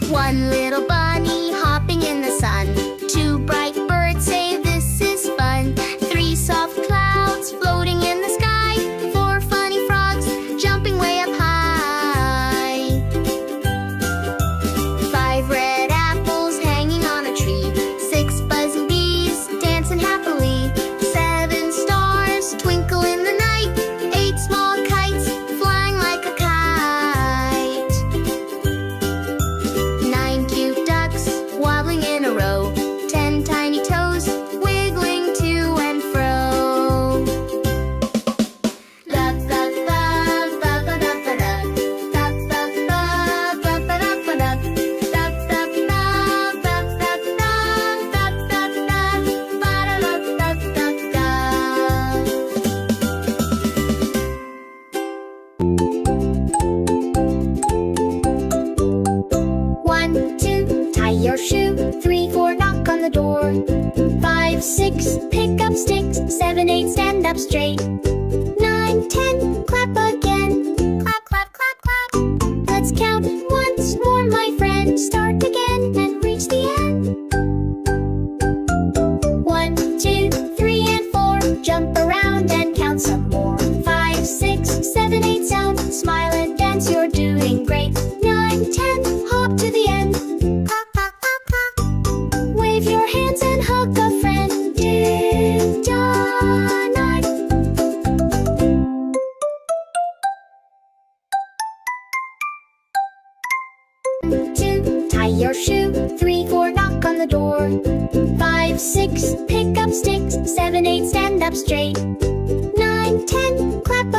One little bunny hopping in the sun. Two bright birds say this is fun. Three soft clouds floating in the sky. Four funny frogs jumping way up high. Five red apples hanging on a tree. Six buzzing bees dancing happily. Seven stars twinkle in the night. Eight small kites flying like a kite. Nine cute ducks waddling in a row. 10 tiny toes wiggling to and fro. La la la la la la la la. La la la la la la la la. La la la la la la la la la. Ba da la la la la. 1, 2, tie your shoe. 3, 4, knock on the door. 5, 6, pick up sticks. 7, 8, stand up straight. 9, 10, clap again. Clap, clap, clap, clap. Let's count once more, my friend. Start again and reach the end. 1, 2, 3, and 4. Jump around and count some more. 5, 6, 7, 8, sound. Smile and dance, you're doing great. 9, 10, hop to the end. Clap, clap, clap, clap. Wave your hands and hug a friend. Done. 2, tie your shoe. 3, 4, knock on the door. 5, 6, pick up sticks. 7, 8, stand up straight. 9, 10, clap